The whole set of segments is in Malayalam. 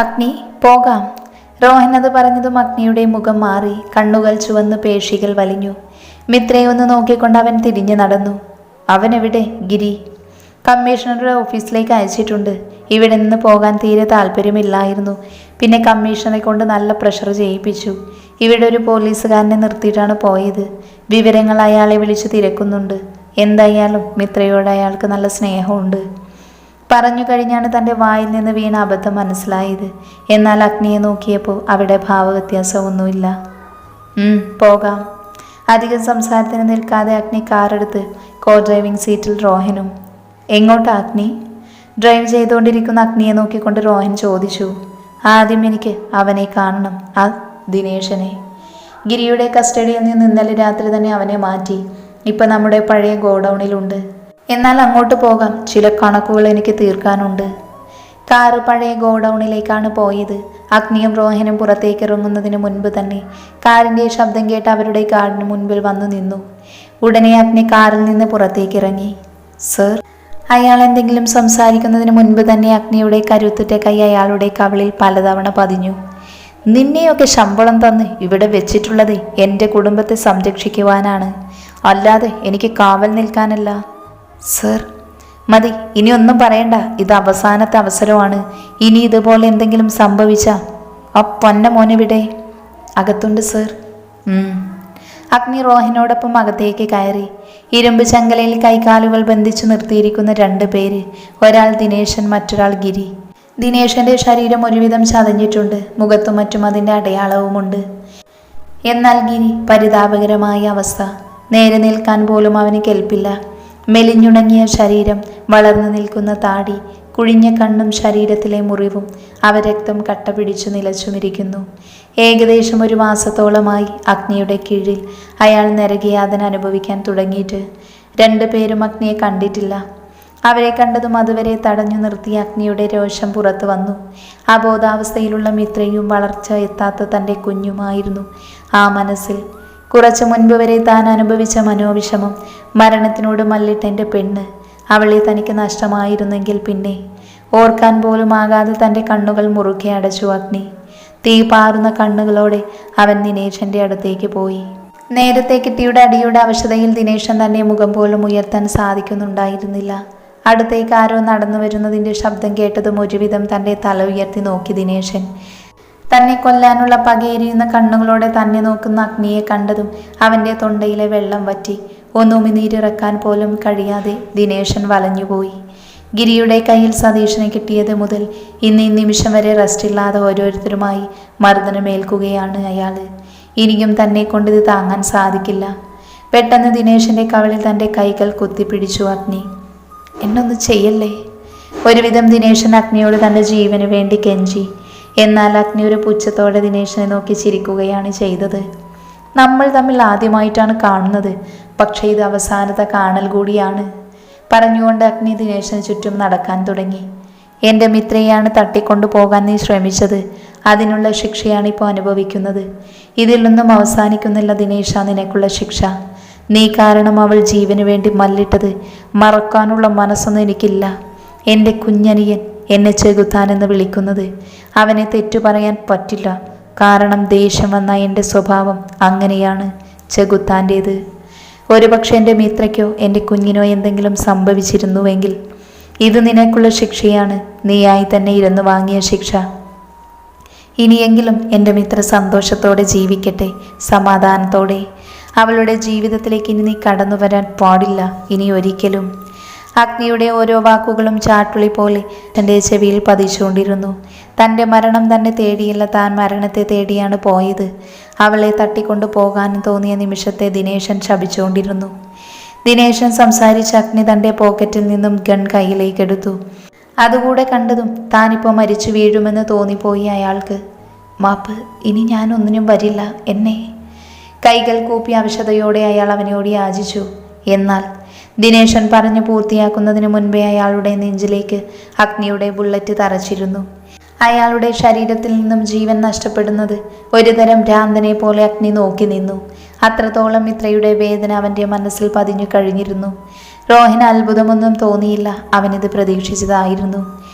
അഗ്നി പോകാം. റോഹൻ അത് പറഞ്ഞതും അഗ്നിയുടെ മുഖം മാറി, കണ്ണുകൾ ചുവന്ന് പേശികൾ വലിഞ്ഞു. മിത്രയെ ഒന്ന് നോക്കിക്കൊണ്ട് അവൻ തിരിഞ്ഞു നടന്നു. അവനെവിടെ? ഗിരി കമ്മീഷണറുടെ ഓഫീസിലേക്ക് അയച്ചിട്ടുണ്ട്. ഇവിടെ നിന്ന് പോകാൻ തീരെ താല്പര്യമില്ലായിരുന്നു. പിന്നെ കമ്മീഷണറെ കൊണ്ട് നല്ല പ്രഷർ ചെയ്യിപ്പിച്ചു. ഇവിടെ ഒരു പോലീസുകാരനെ നിർത്തിയിട്ടാണ് പോയത്. വിവരങ്ങൾ അയാളെ വിളിച്ച് തിരക്കുന്നുണ്ട്. എന്തായാലും മിത്രയോട് അയാൾക്ക് നല്ല സ്നേഹമുണ്ട്. പറഞ്ഞു കഴിഞ്ഞാണ് തൻ്റെ വായിൽ നിന്ന് വീണ അബദ്ധം മനസ്സിലായത്. എന്നാൽ അഗ്നിയെ നോക്കിയപ്പോൾ അവിടെ ഭാവവ്യത്യാസമൊന്നുമില്ല. പോകാം. അധികം സംസാരത്തിന് നിൽക്കാതെ അഗ്നി കാറെടുത്ത് കോ ഡ്രൈവിംഗ് സീറ്റിൽ റോഹനും. എങ്ങോട്ടാ അഗ്നി? ഡ്രൈവ് ചെയ്തുകൊണ്ടിരിക്കുന്ന അഗ്നിയെ നോക്കിക്കൊണ്ട് റോഹൻ ചോദിച്ചു. ആദ്യം എനിക്ക് അവനെ കാണണം, ആ ദിനേശനെ. ഗിരിയുടെ കസ്റ്റഡിയിൽ നിന്ന് ഇന്നലെ രാത്രി തന്നെ അവനെ മാറ്റി. ഇപ്പം നമ്മുടെ പഴയ ഗോഡൗണിലുണ്ട്. എന്നാൽ അങ്ങോട്ട് പോകാം, ചില കണക്കുകൾ എനിക്ക് തീർക്കാനുണ്ട്. കാറ് പഴയ ഗോഡൗണിലേക്കാണ് പോയത്. അഗ്നിയും റോഹനും പുറത്തേക്ക് ഇറങ്ങുന്നതിന് മുൻപ് തന്നെ കാറിൻ്റെ ശബ്ദം കേട്ട് അവരുടെ കാറിന് മുൻപിൽ വന്നു നിന്നു. ഉടനെ അഗ്നി കാറിൽ നിന്ന് പുറത്തേക്ക് ഇറങ്ങി. സർ. അയാൾ എന്തെങ്കിലും സംസാരിക്കുന്നതിന് മുൻപ് തന്നെ അഗ്നിയുടെ കരുത്തുറ്റ കൈ അയാളുടെ കവിളിൽ പലതവണ പതിഞ്ഞു. നിന്നെയൊക്കെ ശമ്പളം തന്ന് ഇവിടെ വെച്ചിട്ടുള്ളത് എൻ്റെ കുടുംബത്തെ സംരക്ഷിക്കുവാനാണ്, അല്ലാതെ എനിക്ക് കാവൽ നിൽക്കാനല്ല. സർ. മതി, ഇനി ഒന്നും പറയണ്ട. ഇത് അവസാനത്തെ അവസരമാണ്. ഇനി ഇതുപോലെ എന്തെങ്കിലും സംഭവിച്ചാ ആ പൊന്ന മോനെവിടെ? അകത്തുണ്ട് സർ. അഗ്നി റോഹനോടൊപ്പം അകത്തേക്ക് കയറി. ഇരുമ്പ് ചങ്ങലയിൽ കൈകാലുകൾ ബന്ധിച്ചു നിർത്തിയിരിക്കുന്ന 2 പേര്. ഒരാൾ ദിനേശൻ, മറ്റൊരാൾ ഗിരി. ദിനേശന്റെ ശരീരം ഒരുവിധം ചതഞ്ഞിട്ടുണ്ട്. മുഖത്തും മറ്റും അതിൻ്റെ അടയാളവുമുണ്ട്. എന്നാൽ ഗിരി പരിതാപകരമായ അവസ്ഥ. നേരെ നിൽക്കാൻ പോലും അവന് കെൽപ്പില്ല. മെലിഞ്ഞുണങ്ങിയ ശരീരം, വളർന്നു നിൽക്കുന്ന താടി, കുഴിഞ്ഞ കണ്ണും ശരീരത്തിലെ മുറിവും അവ രക്തം കട്ട പിടിച്ചു നിലച്ചുമിരിക്കുന്നു. ഏകദേശം 1 മാസത്തോളമായി അഗ്നിയുടെ കീഴിൽ അയാൾ നരകയാതന അനുഭവിക്കാൻ തുടങ്ങിയിട്ട്. 2 പേരും അഗ്നിയെ കണ്ടിട്ടില്ല. അവരെ കണ്ടതും അതുവരെ തടഞ്ഞു നിർത്തിയ അഗ്നിയുടെ രോഷം പുറത്തു വന്നു. അബോധാവസ്ഥയിലുള്ള മിത്രയും വളർച്ച എത്താത്ത തൻ്റെ കുഞ്ഞുമായിരുന്നു ആ മനസ്സിൽ. കുറച്ചു മുൻപ് വരെ താൻ അനുഭവിച്ച മനോവിഷമം, മരണത്തിനോട് മല്ലിട്ടെൻ്റെ പെണ്ണ്, അവളെ തനിക്ക് നഷ്ടമായിരുന്നെങ്കിൽ പിന്നെ. ഓർക്കാൻ പോലും ആകാതെ തൻ്റെ കണ്ണുകൾ മുറുകെ അടച്ചു അഗ്നി. തീ പാറുന്ന കണ്ണുകളോടെ അവൻ ദിനേശൻ്റെ അടുത്തേക്ക് പോയി. നേരത്തെ കിട്ടിയുടെ അടിയുടെ അവശതയിൽ ദിനേശൻ തൻ്റെ മുഖം പോലും ഉയർത്താൻ സാധിക്കുന്നുണ്ടായിരുന്നില്ല. അടുത്തേക്ക് ആരോ നടന്നു വരുന്നതിൻ്റെ ശബ്ദം കേട്ടതും ഒരുവിധം തൻ്റെ തല ഉയർത്തി നോക്കി ദിനേശൻ. തന്നെ കൊല്ലാനുള്ള പകയെരിയുന്ന കണ്ണുകളോടെ തന്നെ നോക്കുന്ന അഗ്നിയെ കണ്ടതും അവൻ്റെ തൊണ്ടയിലെ വെള്ളം വറ്റി. ഒന്നുമിനീരിറക്കാൻ പോലും കഴിയാതെ ദിനേശൻ വലഞ്ഞുപോയി. ഗിരിയുടെ കയ്യിൽ സതീഷിനെ കിട്ടിയത് മുതൽ ഇന്ന് ഈ നിമിഷം വരെ റെസ്റ്റില്ലാതെ ഓരോരുത്തരുമായി മർദ്ദനമേൽക്കുകയാണ് അയാൾ. ഇനിയും തന്നെ കൊണ്ടിത് താങ്ങാൻ സാധിക്കില്ല. പെട്ടെന്ന് ദിനേശൻ്റെ കവളിൽ തൻ്റെ കൈകൾ കുത്തിപ്പിടിച്ചു അഗ്നി. എന്നൊന്ന് ചെയ്യല്ലേ? ഒരുവിധം ദിനേശൻ അഗ്നിയോട് തൻ്റെ ജീവന് വേണ്ടി കെഞ്ചി. എന്നാൽ അഗ്നി ഒരു പുച്ഛത്തോടെ ദിനേശനെ നോക്കി ചിരിക്കുകയാണ് ചെയ്തത്. നമ്മൾ തമ്മിൽ ആദ്യമായിട്ടാണ് കാണുന്നത്, പക്ഷേ ഇത് അവസാനത്തെ കാണൽ കൂടിയാണ് പറഞ്ഞുകൊണ്ട് അഗ്നി ദിനേശന് ചുറ്റും നടക്കാൻ തുടങ്ങി. എൻ്റെ മിത്രയെയാണ് തട്ടിക്കൊണ്ടു പോകാൻ നീ ശ്രമിച്ചത്. അതിനുള്ള ശിക്ഷയാണ് ഇപ്പോൾ അനുഭവിക്കുന്നത്. ഇതിൽ നിന്നും അവസാനിക്കുന്നില്ല ദിനേശ നിനക്കുള്ള ശിക്ഷ. നീ കാരണം അവൾ ജീവന് വേണ്ടി മല്ലിട്ടത് മറക്കാനുള്ള മനസ്സൊന്നും എനിക്കില്ല. എൻ്റെ കുഞ്ഞനിയൻ എന്നെ ചെകുത്താനെന്ന് വിളിക്കുന്നത്, അവനെ തെറ്റു പറയാൻ പറ്റില്ല. കാരണം ദേഷ്യം വന്ന എൻ്റെ സ്വഭാവം അങ്ങനെയാണ്, ചെകുത്താൻ്റേത്. ഒരുപക്ഷെ എൻ്റെ മിത്രയ്ക്കോ എൻ്റെ കുഞ്ഞിനോ എന്തെങ്കിലും സംഭവിച്ചിരുന്നുവെങ്കിൽ ഇത് നിനക്കുള്ള ശിക്ഷയാണ്, നീയായി തന്നെ ഇരുന്ന് വാങ്ങിയ ശിക്ഷ. ഇനിയെങ്കിലും എൻ്റെ മിത്ര സന്തോഷത്തോടെ ജീവിക്കട്ടെ, സമാധാനത്തോടെ. അവളുടെ ജീവിതത്തിലേക്ക് ഇനി നീ കടന്നു വരാൻ പാടില്ല, ഇനി ഒരിക്കലും. അഗ്നിയുടെ ഓരോ വാക്കുകളും ചാട്ടുളി പോലെ തൻ്റെ ചെവിയിൽ പതിച്ചുകൊണ്ടിരുന്നു. തൻ്റെ മരണം തന്നെ തേടിയല്ല, താൻ മരണത്തെ തേടിയാണ് പോയത്. അവളെ തട്ടിക്കൊണ്ടു പോകാൻ തോന്നിയ നിമിഷത്തെ ദിനേശൻ ശപിച്ചുകൊണ്ടിരുന്നു. ദിനേശൻ സംസാരിച്ച അഗ്നി തൻ്റെ പോക്കറ്റിൽ നിന്നും ഗൺ കയ്യിലേക്കെടുത്തു. അതുകൂടെ കണ്ടതും താനിപ്പോൾ മരിച്ചു വീഴുമെന്ന് തോന്നിപ്പോയി അയാൾക്ക്. മാപ്പ്, ഇനി ഞാൻ ഒന്നിനും വരില്ല, എന്നെ. കൈകൾ കൂപ്പി അവശതയോടെ അയാൾ അവനോട് യാചിച്ചു. എന്നാൽ ദിനേശൻ പറഞ്ഞു പൂർത്തിയാക്കുന്നതിന് മുൻപേ അയാളുടെ നെഞ്ചിലേക്ക് അഗ്നിയുടെ ബുള്ളറ്റ് തറച്ചിരുന്നു. അയാളുടെ ശരീരത്തിൽ നിന്നും ജീവൻ നഷ്ടപ്പെടുന്നത് ഒരുതരം ഭ്രാന്തനെ പോലെ അഗ്നി നോക്കി നിന്നു. അത്രത്തോളം മിത്രയുടെ വേദന അവൻ്റെ മനസ്സിൽ പതിഞ്ഞു കഴിഞ്ഞിരുന്നു. റോഹന് അത്ഭുതമൊന്നും തോന്നിയില്ല, അവനിത് പ്രതീക്ഷിച്ചതായിരുന്നു.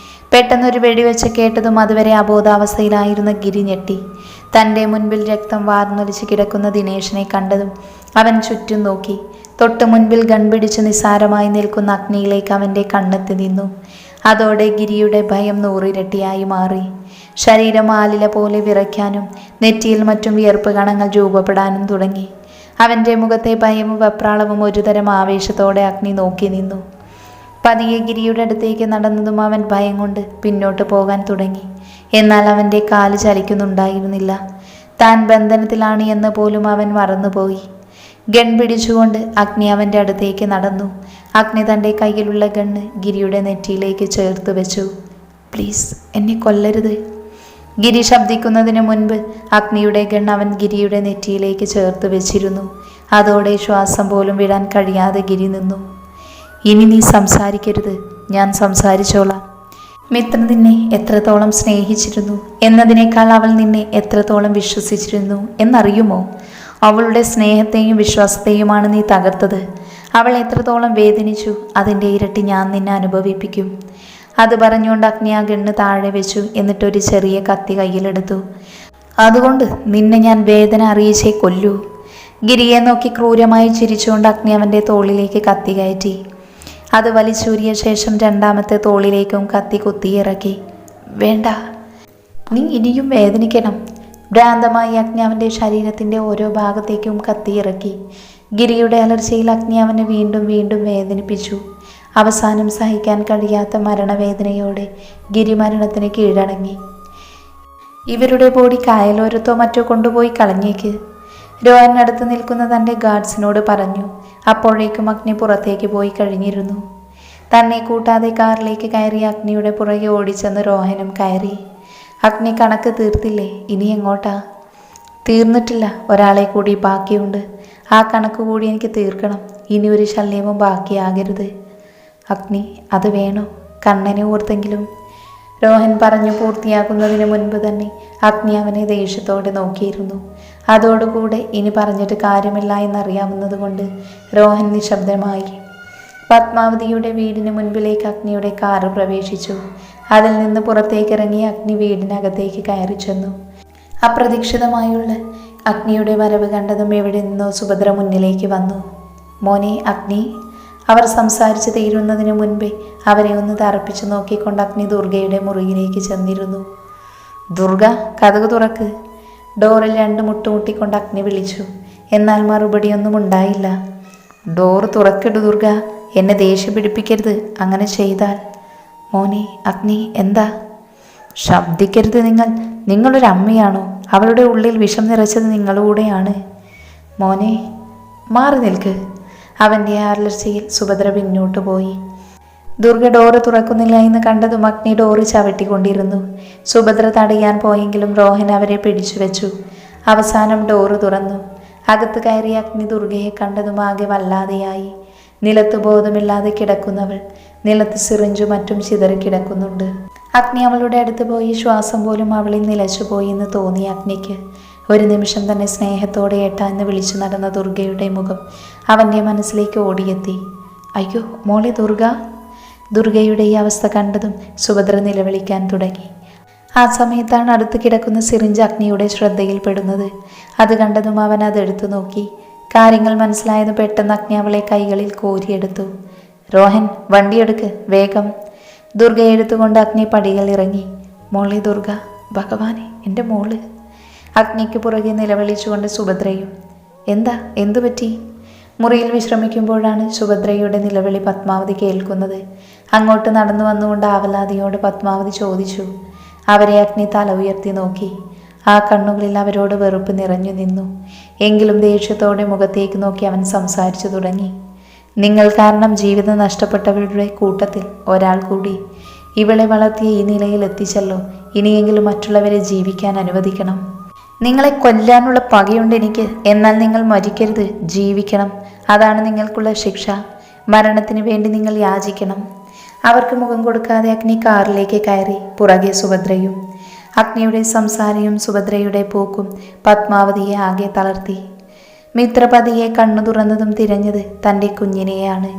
പെട്ടെന്നൊരു വെടിവെച്ച് കേട്ടതും അതുവരെ അബോധാവസ്ഥയിലായിരുന്ന ഗിരി ഞെട്ടി. തൻ്റെ മുൻപിൽ രക്തം വാർന്നൊലിച്ച് കിടക്കുന്ന ദിനേശിനെ കണ്ടതും അവൻ ചുറ്റും നോക്കി. തൊട്ടു മുൻപിൽ ഗൺപിടിച്ച് നിസ്സാരമായി നിൽക്കുന്ന അഗ്നിയിലേക്ക് അവൻ്റെ കണ്ണെത്തി നിന്നു. അതോടെ ഗിരിയുടെ ഭയം 100 ഇരട്ടിയായി മാറി. ശരീരം ആലില പോലെ വിറയ്ക്കാനും നെറ്റിയിൽ മറ്റും വിയർപ്പ് കണങ്ങൾ രൂപപ്പെടാനും തുടങ്ങി. അവൻ്റെ മുഖത്തെ ഭയവും വെപ്രാളവും ഒരുതരം ആവേശത്തോടെ അഗ്നി നോക്കി നിന്നു. പതിയെ ഗിരിയുടെ അടുത്തേക്ക് നടന്നതും അവൻ ഭയം കൊണ്ട് പിന്നോട്ട് പോകാൻ തുടങ്ങി. എന്നാൽ അവൻ്റെ കാല് ചലിക്കുന്നുണ്ടായിരുന്നില്ല. താൻ ബന്ധനത്തിലാണ് എന്ന് പോലും അവൻ മറന്നുപോയി. ഗൺ പിടിച്ചുകൊണ്ട് അഗ്നി അവൻ്റെ അടുത്തേക്ക് നടന്നു. അഗ്നി തൻ്റെ കയ്യിലുള്ള ഗണ്ണ് ഗിരിയുടെ നെറ്റിയിലേക്ക് ചേർത്ത് വെച്ചു. പ്ലീസ്, എന്നെ കൊല്ലരുത്. ഗിരി ശബ്ദിക്കുന്നതിന് മുൻപ് അഗ്നിയുടെ ഗൺ അവൻ ഗിരിയുടെ നെറ്റിയിലേക്ക് ചേർത്ത് വെച്ചിരുന്നു. അതോടെ ശ്വാസം പോലും വിടാൻ കഴിയാതെ ഗിരി നിന്നു. ഇനി നീ സംസാരിക്കരുത്, ഞാൻ സംസാരിച്ചോളാം. മിത്ര നിന്നെ എത്രത്തോളം സ്നേഹിച്ചിരുന്നു എന്നതിനേക്കാൾ അവൾ നിന്നെ എത്രത്തോളം വിശ്വസിച്ചിരുന്നു എന്നറിയുമോ? അവളുടെ സ്നേഹത്തെയും വിശ്വാസത്തെയുമാണ് നീ തകർത്തത്. അവൾ എത്രത്തോളം വേദനിച്ചു അതിൻ്റെ ഇരട്ടി ഞാൻ നിന്നെ അനുഭവിപ്പിക്കും. അത് പറഞ്ഞുകൊണ്ട് അഗ്നി ആ ഗണ്ണ് താഴെ വെച്ചു. എന്നിട്ടൊരു ചെറിയ കത്തി കയ്യിലെടുത്തു. അതുകൊണ്ട് നിന്നെ ഞാൻ വേദന അറിയിച്ചേ കൊല്ലൂ. ഗിരിയെ നോക്കി ക്രൂരമായി ചിരിച്ചുകൊണ്ട് അഗ്നി അവൻ്റെ തോളിലേക്ക് കത്തി കയറ്റി. അത് വലിച്ചൂരിയ ശേഷം രണ്ടാമത്തെ തോളിലേക്കും കത്തി കുത്തിയിറക്കി. വേണ്ട, നീ ഇനിയും വേദനിക്കണം. ഭ്രാന്തമായി അഗ്നി അവൻ്റെ ശരീരത്തിൻ്റെ ഓരോ ഭാഗത്തേക്കും കത്തിയിറക്കി. ഗിരിയുടെ അലർച്ചയിൽ അഗ്നി അവനെ വീണ്ടും വീണ്ടും വേദനിപ്പിച്ചു. അവസാനം സഹിക്കാൻ കഴിയാത്ത മരണവേദനയോടെ ഗിരി മരണത്തിന് കീഴടങ്ങി. ഇവരുടെ ബോഡി കായലോരത്തോ മറ്റോ കൊണ്ടുപോയി കളഞ്ഞേക്ക്, രോഹൻ അടുത്ത് നിൽക്കുന്ന തൻ്റെ ഗാർഡ്സിനോട് പറഞ്ഞു. അപ്പോഴേക്കും അഗ്നി പുറത്തേക്ക് പോയി കഴിഞ്ഞിരുന്നു. തന്നെ കൂട്ടാതെ കാറിലേക്ക് കയറി അഗ്നിയുടെ പുറകെ ഓടിച്ചെന്ന് രോഹനും കയറി. അഗ്നി കണക്ക് തീർത്തില്ലേ? ഇനി എങ്ങോട്ടാ? തീർന്നിട്ടില്ല, ഒരാളെ കൂടി ബാക്കിയുണ്ട്. ആ കണക്ക് കൂടി എനിക്ക് തീർക്കണം. ഇനി ഒരു ശല്യവും ബാക്കിയാകരുത്. അഗ്നി, അത് വേണോ? കണ്ണനെ ഓർത്തെങ്കിലും. രോഹൻ പറഞ്ഞു പൂർത്തിയാക്കുന്നതിന് മുൻപ് തന്നെ അഗ്നി അവനെ ദേഷ്യത്തോടെ നോക്കിയിരുന്നു. അതോടുകൂടെ ഇനി പറഞ്ഞിട്ട് കാര്യമില്ല എന്നറിയാവുന്നത് കൊണ്ട് രോഹൻ നിശബ്ദമായി. പത്മാവതിയുടെ വീടിന് മുൻപിലേക്ക് അഗ്നിയുടെ കാറ് പ്രവേശിച്ചു. അതിൽ നിന്ന് പുറത്തേക്കിറങ്ങി അഗ്നി വീടിനകത്തേക്ക് കയറി ചെന്നു. അപ്രതീക്ഷിതമായുള്ള അഗ്നിയുടെ വരവ് കണ്ടതും എവിടെ നിന്നോ സുഭദ്ര മുന്നിലേക്ക് വന്നു. മോനെ അഗ്നി. അവർ സംസാരിച്ച് തീരുന്നതിന് മുൻപേ അവരെ ഒന്ന് തറപ്പിച്ചു നോക്കിക്കൊണ്ട് അഗ്നി ദുർഗയുടെ മുറിയിലേക്ക് ചെന്നിരുന്നു. ദുർഗ, കതക് തുറക്ക്. ഡോറിൽ 2 മുട്ടുമുട്ടിക്കൊണ്ട് അഗ്നി വിളിച്ചു. എന്നാൽ മറുപടിയൊന്നും ഉണ്ടായില്ല. ഡോറ് തുറക്കിടു ദുർഗ, എന്നെ ദേഷ്യം പിടിപ്പിക്കരുത്. അങ്ങനെ ചെയ്താൽ. മോനെ അഗ്നി, എന്താ? ശബ്ദിക്കരുത്. നിങ്ങളൊരു അമ്മയാണോ? അവളുടെ ഉള്ളിൽ വിഷം നിറച്ചത് നിങ്ങളുകൂടെയാണ്. മോനെ മാറി നിൽക്ക്. അവൻ്റെ അലർച്ചയിൽ സുഭദ്ര പിന്നോട്ട് പോയി. ദുർഗ ഡോറ് തുറക്കുന്നില്ല എന്ന് കണ്ടതും അഗ്നി ഡോറ് ചവിട്ടിക്കൊണ്ടിരുന്നു. സുഭദ്ര തടയാൻ പോയെങ്കിലും രോഹൻ അവരെ പിടിച്ചു വെച്ചു. അവസാനം ഡോറ് തുറന്നു. അകത്ത് കയറിയ അഗ്നി ദുർഗയെ കണ്ടതും ആകെ വല്ലാതെയായി. നിലത്ത് ബോധമില്ലാതെ കിടക്കുന്നവൾ. നിലത്ത് സിറിഞ്ചും മറ്റും ചിതറിക്കിടക്കുന്നുണ്ട്. അഗ്നി അവളുടെ അടുത്ത് പോയി ശ്വാസം പോലും അവളിൽ നിലച്ചുപോയി എന്ന് തോന്നി അഗ്നിക്ക്. ഒരു നിമിഷം തന്നെ സ്നേഹത്തോടെ ഏട്ടാ എന്ന് വിളിച്ചു നടന്ന ദുർഗയുടെ മുഖം അവൻ്റെ മനസ്സിലേക്ക് ഓടിയെത്തി. അയ്യോ മോളെ ദുർഗ. ദുർഗയുടെ ഈ അവസ്ഥ കണ്ടതും സുഭദ്ര നിലവിളിക്കാൻ തുടങ്ങി. ആ സമയത്താണ് അടുത്ത് കിടക്കുന്ന സിറിഞ്ച് അഗ്നിയുടെ ശ്രദ്ധയിൽപ്പെടുന്നത്. അത് കണ്ടതും അവൻ അതെടുത്തു നോക്കി. കാര്യങ്ങൾ മനസ്സിലായത് പെട്ടെന്ന് അഗ്നി അവളെ കൈകളിൽ കോരിയെടുത്തു. രോഹൻ, വണ്ടിയെടുക്ക് വേഗം. ദുർഗ എടുത്തുകൊണ്ട് അഗ്നി പടികൾ ഇറങ്ങി. മോളെ ദുർഗ. ഭഗവാനെ, എൻ്റെ മോള്. അഗ്നിക്ക് പുറകെ നിലവിളിച്ചുകൊണ്ട് സുഭദ്രയും. എന്താ, എന്തു പറ്റി? മുറിയിൽ വിശ്രമിക്കുമ്പോഴാണ് സുഭദ്രയുടെ നിലവിളി പത്മാവതി കേൾക്കുന്നത്. അങ്ങോട്ട് നടന്നു വന്നുകൊണ്ട് ആവലാതിയോട് പത്മാവതി ചോദിച്ചു. അവരെ അഗ്നി തല ഉയർത്തി നോക്കി. ആ കണ്ണുകളിൽ അവരോട് വെറുപ്പ് നിറഞ്ഞു നിന്നു. എങ്കിലും ദേഷ്യത്തോടെ മുഖത്തേക്ക് നോക്കി അവൻ സംസാരിച്ചു തുടങ്ങി. നിങ്ങൾ കാരണം ജീവിതം നഷ്ടപ്പെട്ടവരുടെ കൂട്ടത്തിൽ ഒരാൾ കൂടി. ഇവളെ വളർത്തിയ ഈ നിലയിൽ എത്തിച്ചല്ലോ. ഇനിയെങ്കിലും മറ്റുള്ളവരെ ജീവിക്കാൻ അനുവദിക്കണം. നിങ്ങളെ കൊല്ലാനുള്ള പകയുണ്ട് എനിക്ക്. എന്നാൽ നിങ്ങൾ മരിക്കരുത്, ജീവിക്കണം. അതാണ് നിങ്ങൾക്കുള്ള ശിക്ഷ. മരണത്തിന് വേണ്ടി നിങ്ങൾ യാചിക്കണം. അവർക്ക് മുഖം കൊടുക്കാതെ അഗ്നി കാറിലേക്ക് കയറി. പുറകെ സുഭദ്രയും. അഗ്നിയുടെ സംസാരവും സുഭദ്രയുടെ പോക്കും പത്മാവതിയെ ആകെ തളർത്തി. മിത്രപതിയെ കണ്ണു തുറന്നതും തിരഞ്ഞത് തൻ്റെ കുഞ്ഞിനെയാണ്.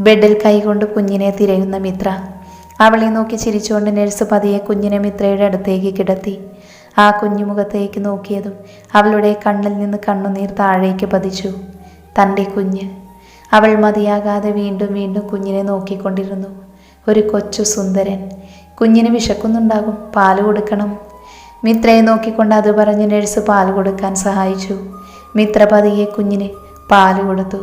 ബെഡിൽ കൈകൊണ്ട് കുഞ്ഞിനെ തിരയുന്ന മിത്ര. അവളെ നോക്കി ചിരിച്ചുകൊണ്ട് നഴ്സ് പതിയെ കുഞ്ഞിനെ മിത്രയുടെ അടുത്തേക്ക് കിടത്തി. ആ കുഞ്ഞുമുഖത്തേക്ക് നോക്കിയതും അവളുടെ കണ്ണിൽ നിന്ന് കണ്ണുനീർ താഴേക്ക് പതിച്ചു. തൻ്റെ കുഞ്ഞ്. അവൾ മതിയാകാതെ വീണ്ടും വീണ്ടും കുഞ്ഞിനെ നോക്കിക്കൊണ്ടിരുന്നു. ഒരു കൊച്ചു സുന്ദരൻ. കുഞ്ഞിന് വിശക്കുന്നുണ്ടാകും, പാല് കൊടുക്കണം. മിത്രയെ നോക്കിക്കൊണ്ട് അത് പറഞ്ഞ് നഴ്സ് പാല് കൊടുക്കാൻ സഹായിച്ചു. മിത്ര പതിയെ കുഞ്ഞിന് പാല് കൊടുത്തു.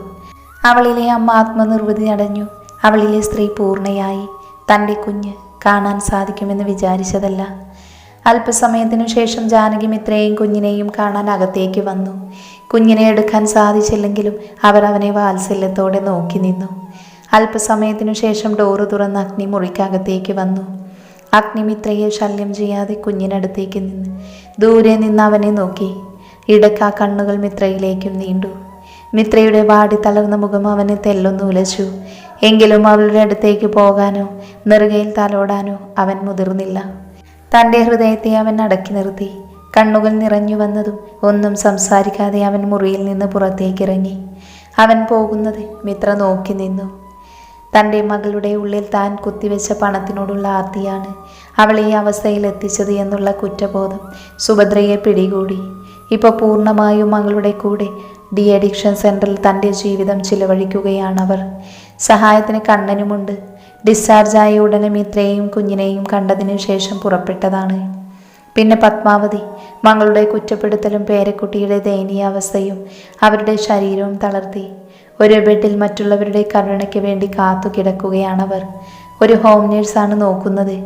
അവളിലെ അമ്മ ആത്മനിർവൃതി അടഞ്ഞു. അവളിലെ സ്ത്രീ പൂർണ്ണയായി. തൻ്റെ കുഞ്ഞ് കാണാൻ സാധിക്കുമെന്ന് വിചാരിച്ചതല്ല. അല്പസമയത്തിനു ശേഷം ജാനകി മിത്രയെയും കുഞ്ഞിനെയും കാണാൻ അകത്തേക്ക് വന്നു. കുഞ്ഞിനെ എടുക്കാൻ സാധിച്ചില്ലെങ്കിലും അവർ അവനെ വാത്സല്യത്തോടെ നോക്കി നിന്നു. അല്പസമയത്തിനു ശേഷം ഡോറ് തുറന്ന് അഗ്നി മുറിക്കകത്തേക്ക് വന്നു. അഗ്നി മിത്രയെ ശല്യം ചെയ്യാതെ കുഞ്ഞിനടുത്തേക്ക് നിന്ന് ദൂരെ നിന്ന് അവനെ നോക്കി. ഇടയ്ക്ക് ആ കണ്ണുകൾ മിത്രയിലേക്കും നീണ്ടു. മിത്രയുടെ വാടി തളർന്ന മുഖം അവനെ തെല്ലൊന്നു ഉലച്ചു. എങ്കിലും അവളുടെ അടുത്തേക്ക് പോകാനോ നെറുകയിൽ തലോടാനോ അവൻ മുതിർന്നില്ല. തൻ്റെ ഹൃദയത്തെ അവൻ അടക്കി നിർത്തി. കണ്ണുകൾ നിറഞ്ഞു വന്നതും ഒന്നും സംസാരിക്കാതെ അവൻ മുറിയിൽ നിന്ന് പുറത്തേക്കിറങ്ങി. അവൻ പോകുന്നത് മിത്ര നോക്കി നിന്നു. തൻ്റെ മകളുടെ ഉള്ളിൽ താൻ കുത്തിവെച്ച പണത്തിനോടുള്ള ആർത്തിയാണ് അവളെ ഈ അവസ്ഥയിൽ എത്തിച്ചത് എന്നുള്ള കുറ്റബോധം സുഭദ്രയെ പിടികൂടി. ഇപ്പോൾ പൂർണ്ണമായും മകളുടെ കൂടെ ഡി അഡിക്ഷൻ സെൻറ്ററിൽ തൻ്റെ ജീവിതം ചിലവഴിക്കുകയാണവർ. സഹായത്തിന് കണ്ണനുമുണ്ട്. ഡിസ്ചാർജായ ഉടനെ മിത്രയെയും കുഞ്ഞിനെയും കണ്ടതിനു ശേഷം പുറപ്പെട്ടതാണ്. പിന്നെ പത്മാവതി മകളുടെ കുറ്റപ്പെടുത്തലും പേരക്കുട്ടിയുടെ ദയനീയാവസ്ഥയും അവരുടെ ശരീരവും തളർത്തി. ഒരു ബെഡിൽ മറ്റുള്ളവരുടെ കരുണയ്ക്ക് വേണ്ടി കാത്തു കിടക്കുകയാണവർ. ഒരു ഹോം നേഴ്സാണ് നോക്കുന്നത്.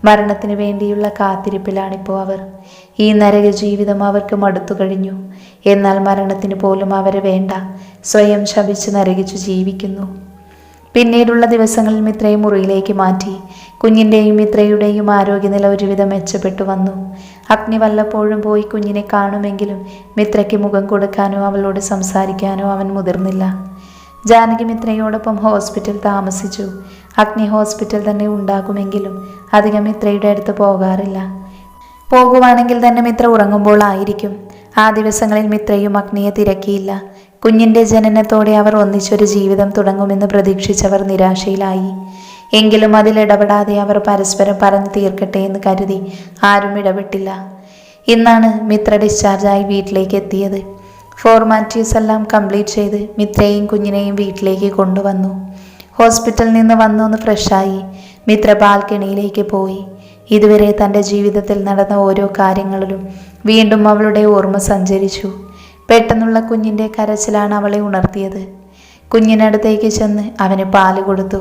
മരണത്തിന് വേണ്ടിയുള്ള കാത്തിരിപ്പിലാണിപ്പോൾ അവർ. ഈ നരക ജീവിതം അവർക്ക് മടുത്തു കഴിഞ്ഞു. എന്നാൽ മരണത്തിന് പോലും അവരെ വേണ്ട. സ്വയം ശപിച്ച് നരകിച്ചു ജീവിക്കുന്നു. പിന്നീടുള്ള ദിവസങ്ങളിൽ മിത്രയെ മുറിയിലേക്ക് മാറ്റി. കുഞ്ഞിൻ്റെയും മിത്രയുടെയും ആരോഗ്യനില ഒരുവിധം മെച്ചപ്പെട്ടു വന്നു. അഗ്നി വല്ലപ്പോഴും പോയി കുഞ്ഞിനെ കാണുമെങ്കിലും മിത്രയ്ക്ക് മുഖം കൊടുക്കാനോ അവളോട് സംസാരിക്കാനോ അവൻ മുതിർന്നില്ല. ജാനകി മിത്രയോടൊപ്പം ഹോസ്പിറ്റൽ താമസിച്ചു. അഗ്നി ഹോസ്പിറ്റൽ തന്നെ ഉണ്ടാകുമെങ്കിലും അധികം മിത്രയുടെ അടുത്ത് പോകാറില്ല. പോകുവാണെങ്കിൽ തന്നെ മിത്ര ഉറങ്ങുമ്പോൾ ആയിരിക്കും. ആ ദിവസങ്ങളിൽ മിത്രയും അഗ്നിയെ തിരക്കിയില്ല. കുഞ്ഞിൻ്റെ ജനനത്തോടെ അവർ ഒന്നിച്ചൊരു ജീവിതം തുടങ്ങുമെന്ന് പ്രതീക്ഷിച്ചവർ നിരാശയിലായി. എങ്കിലും അതിലിടപെടാതെ അവർ പരസ്പരം പറഞ്ഞു തീർക്കട്ടെ എന്ന് കരുതി ആരും ഇടപെട്ടില്ല. ഇന്നാണ് മിത്ര ഡിസ്ചാർജായി വീട്ടിലേക്ക് എത്തിയത്. ഫോർമാലിറ്റീസ് എല്ലാം കംപ്ലീറ്റ് ചെയ്ത് മിത്രയെയും കുഞ്ഞിനെയും വീട്ടിലേക്ക് കൊണ്ടുവന്നു. ഹോസ്പിറ്റലിൽ നിന്ന് വന്നൊന്ന് ഫ്രഷായി മിത്ര ബാൽക്കണിയിലേക്ക് പോയി. ഇതുവരെ തൻ്റെ ജീവിതത്തിൽ നടന്ന ഓരോ കാര്യങ്ങളിലും വീണ്ടും അവളുടെ ഓർമ്മ സഞ്ചരിച്ചു. പെട്ടെന്നുള്ള കുഞ്ഞിൻ്റെ കരച്ചിലാണ് അവളെ ഉണർത്തിയത്. കുഞ്ഞിനടുത്തേക്ക് ചെന്ന് അവന് പാല് കൊടുത്തു.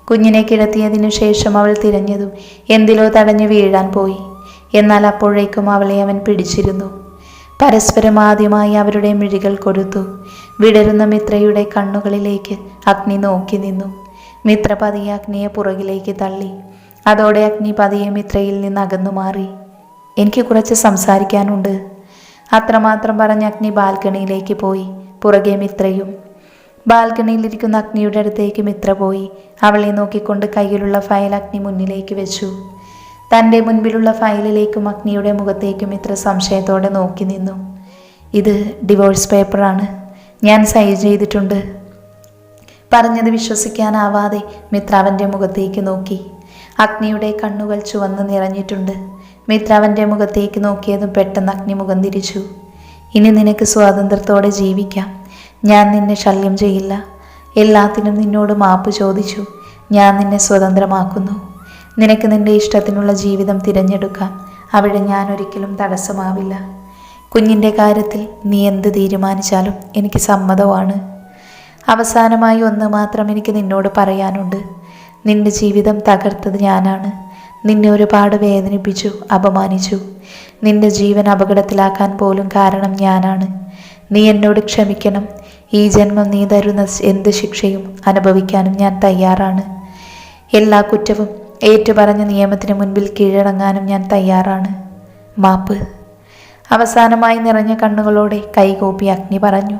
കുഞ്ഞിനെ കിടത്തിയതിനു ശേഷം അവൾ തിരഞ്ഞതും എന്തിലോ തടഞ്ഞു വീഴാൻ പോയി. എന്നാൽ അപ്പോഴേക്കും അവളെ അവൻ പിടിച്ചിരുന്നു. പരസ്പരം ആദ്യമായി അവരുടെ മിഴികൾ കൊടുത്തു. വിടരുന്ന മിത്രയുടെ കണ്ണുകളിലേക്ക് അഗ്നി നോക്കി നിന്നു. മിത്ര പതിയെ അഗ്നിയെ പുറകിലേക്ക് തള്ളി. അതോടെ അഗ്നി പതിയെ മിത്രയിൽ നിന്ന് അകന്നു മാറി. എനിക്ക് കുറച്ച് സംസാരിക്കാനുണ്ട്. അത്രമാത്രം പറഞ്ഞ് അഗ്നി ബാൽക്കണിയിലേക്ക് പോയി. പുറകെ മിത്രയും. ബാൽക്കണിയിലിരിക്കുന്ന അഗ്നിയുടെ അടുത്തേക്ക് മിത്ര പോയി. അവളെ നോക്കിക്കൊണ്ട് കയ്യിലുള്ള ഫയൽ അഗ്നി മുന്നിലേക്ക് വെച്ചു. തൻ്റെ മുൻപിലുള്ള ഫയലിലേക്കും അഗ്നിയുടെ മുഖത്തേക്കും മിത്ര സംശയത്തോടെ നോക്കി നിന്നു. ഇത് ഡിവോഴ്സ് പേപ്പറാണ്. ഞാൻ സൈൻ ചെയ്തിട്ടുണ്ട്. പറഞ്ഞത് വിശ്വസിക്കാനാവാതെ മിത്ര അവൻ്റെ മുഖത്തേക്ക് നോക്കി. അഗ്നിയുടെ കണ്ണുകൾ ചുവന്ന് നിറഞ്ഞിട്ടുണ്ട്. മിത്ര അവൻ്റെ മുഖത്തേക്ക് നോക്കിയതും പെട്ടെന്ന് അഗ്നി മുഖം തിരിച്ചു. ഇനി നിനക്ക് സ്വാതന്ത്ര്യത്തോടെ ജീവിക്കാം. ഞാൻ നിന്നെ ശല്യം ചെയ്യില്ല. എല്ലാത്തിനും നിന്നോട് മാപ്പ് ചോദിച്ചു. ഞാൻ നിന്നെ സ്വതന്ത്രമാക്കുന്നു. നിനക്ക് നിൻ്റെ ഇഷ്ടത്തിനുള്ള ജീവിതം തിരഞ്ഞെടുക്കാം. അവിടെ ഞാൻ ഒരിക്കലും തടസ്സമാവില്ല. കുഞ്ഞിൻ്റെ കാര്യത്തിൽ നീ എന്ത് തീരുമാനിച്ചാലും എനിക്ക് സമ്മതമാണ്. അവസാനമായി ഒന്ന് മാത്രം എനിക്ക് നിന്നോട് പറയാനുണ്ട്. നിന്റെ ജീവിതം തകർത്തത് ഞാനാണ്. നിന്നെ ഒരുപാട് വേദനിപ്പിച്ചു, അപമാനിച്ചു. നിന്റെ ജീവൻ അപകടത്തിലാക്കാൻ പോലും കാരണം ഞാനാണ്. നീ എന്നോട് ക്ഷമിക്കണം. ഈ ജന്മം നീ തരുന്ന എന്ത് ശിക്ഷയും അനുഭവിക്കാനും ഞാൻ തയ്യാറാണ്. എല്ലാ കുറ്റവും ഏറ്റുപറഞ്ഞ നിയമത്തിന് മുൻപിൽ കീഴടങ്ങാനും ഞാൻ തയ്യാറാണ്. മാപ്പ്. അവസാനമായി നിറഞ്ഞ കണ്ണുകളോടെ കൈകൂപ്പി അഗ്നി പറഞ്ഞു.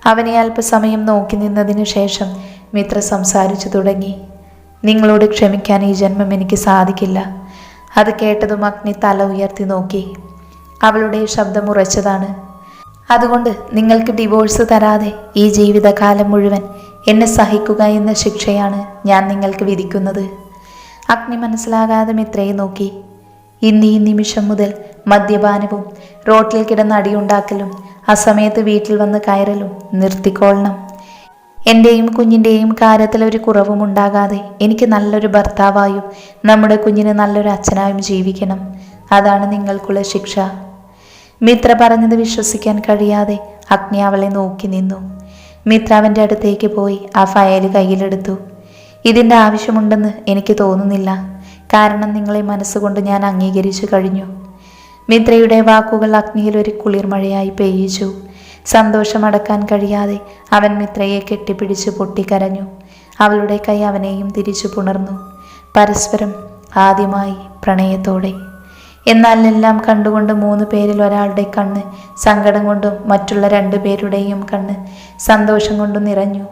അവനെ അല്പസമയം നോക്കി നിന്നതിനു ശേഷം മിത്ര സംസാരിച്ചു തുടങ്ങി. നിങ്ങളോട് ക്ഷമിക്കാൻ ഈ ജന്മം എനിക്ക് സാധിക്കില്ല. അത് കേട്ടതും അഗ്നി തല ഉയർത്തി നോക്കി. അവളുടെ ശബ്ദം ഉറച്ചതാണ്. അതുകൊണ്ട് നിങ്ങൾക്ക് ഡിവോഴ്സ് തരാതെ ഈ ജീവിതകാലം മുഴുവൻ എന്നെ സഹിക്കുക എന്ന ശിക്ഷയാണ് ഞാൻ നിങ്ങൾക്ക് വിധിക്കുന്നത്. അഗ്നി മനസ്സിലാകാതെ മിത്രയെ നോക്കി. ഇന്ന് ഈ നിമിഷം മുതൽ മദ്യപാനവും റോട്ടിൽ കിടന്ന് അടിയുണ്ടാക്കലും അസമയത്ത് വീട്ടിൽ വന്ന് കയറലും നിർത്തിക്കൊള്ളണം. എൻ്റെയും കുഞ്ഞിൻ്റെയും കാര്യത്തിൽ ഒരു കുറവും ഉണ്ടാകാതെ എനിക്ക് നല്ലൊരു ഭർത്താവായും നമ്മുടെ കുഞ്ഞിന് നല്ലൊരു അച്ഛനായും ജീവിക്കണം. അതാണ് നിങ്ങൾക്കുള്ള ശിക്ഷ. മിത്ര പറഞ്ഞത് വിശ്വസിക്കാൻ കഴിയാതെ അഗ്നി അവളെ നോക്കി നിന്നു. മിത്ര അവൻ്റെ അടുത്തേക്ക് പോയി ആ ഫയൽ കയ്യിലെടുത്തു. ഇതിൻ്റെ ആവശ്യമുണ്ടെന്ന് എനിക്ക് തോന്നുന്നില്ല. കാരണം നിങ്ങളെ മനസ്സുകൊണ്ട് ഞാൻ അംഗീകരിച്ചു കഴിഞ്ഞു. മിത്രയുടെ വാക്കുകൾ അഗ്നിയിൽ ഒരു കുളിർമഴയായി പെയ്യിച്ചു. സന്തോഷമടക്കാൻ കഴിയാതെ അവൻ മിത്രയെ കെട്ടിപ്പിടിച്ച് പൊട്ടിക്കരഞ്ഞു. അവളുടെ കൈ അവനെയും തിരിച്ചു പുണർന്നു. പരസ്പരം ആദ്യമായി പ്രണയത്തോടെ. എന്നാൽ എല്ലാം കണ്ടുകൊണ്ട് 3 പേരിൽ ഒരാളുടെ കണ്ണ് സങ്കടം കൊണ്ടും മറ്റുള്ള 2 പേരുടെയും കണ്ണ് സന്തോഷം കൊണ്ടും നിറഞ്ഞു.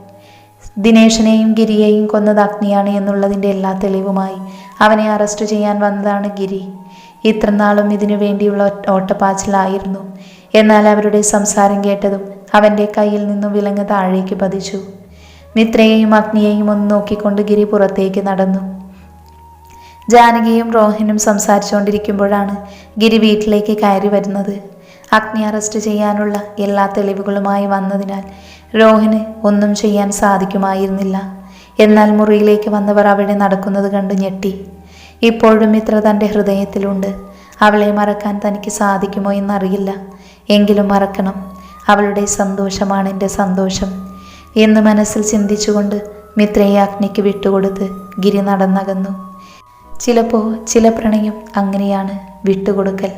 ദിനേശിനെയും ഗിരിയെയും കൊന്നത് അഗ്നിയാണ് എന്നുള്ളതിൻ്റെ എല്ലാ തെളിവുമായി അവനെ അറസ്റ്റ് ചെയ്യാൻ വന്നതാണ് ഗിരി. ഇത്രനാളും ഇതിനു വേണ്ടിയുള്ള ഓട്ടപ്പാച്ചിലായിരുന്നു. എന്നാൽ അവരുടെ സംസാരം കേട്ടതും അവൻ്റെ കയ്യിൽ നിന്നും വിലങ്ങ് താഴേക്ക് പതിച്ചു. മിത്രയെയും അഗ്നിയെയും ഒന്ന് നോക്കിക്കൊണ്ട് ഗിരി പുറത്തേക്ക് നടന്നു. ജാനകിയും റോഹനും സംസാരിച്ചുകൊണ്ടിരിക്കുമ്പോഴാണ് ഗിരി വീട്ടിലേക്ക് കയറി വരുന്നത്. അഗ്നി അറസ്റ്റ് ചെയ്യാനുള്ള എല്ലാ തെളിവുകളുമായി വന്നതിനാൽ രോഹന് ഒന്നും ചെയ്യാൻ സാധിക്കുമായിരുന്നില്ല. എന്നാൽ മുറിയിലേക്ക് വന്നവർ അവിടെ നടക്കുന്നത് കണ്ട് ഞെട്ടി. ഇപ്പോഴും മിത്ര തൻ്റെ ഹൃദയത്തിലുണ്ട്. അവളെ മറക്കാൻ തനിക്ക് സാധിക്കുമോ എന്നറിയില്ല. എങ്കിലും മറക്കണം. അവളുടെ സന്തോഷമാണ് എൻ്റെ സന്തോഷം എന്ന് മനസ്സിൽ ചിന്തിച്ചുകൊണ്ട് മിത്രയെ അഗ്നിക്ക് വിട്ടുകൊടുത്ത് ഗിരി നടന്നകന്നു. ചിലപ്പോൾ ചില പ്രണയം അങ്ങനെയാണ്, വിട്ടുകൊടുക്കൽ.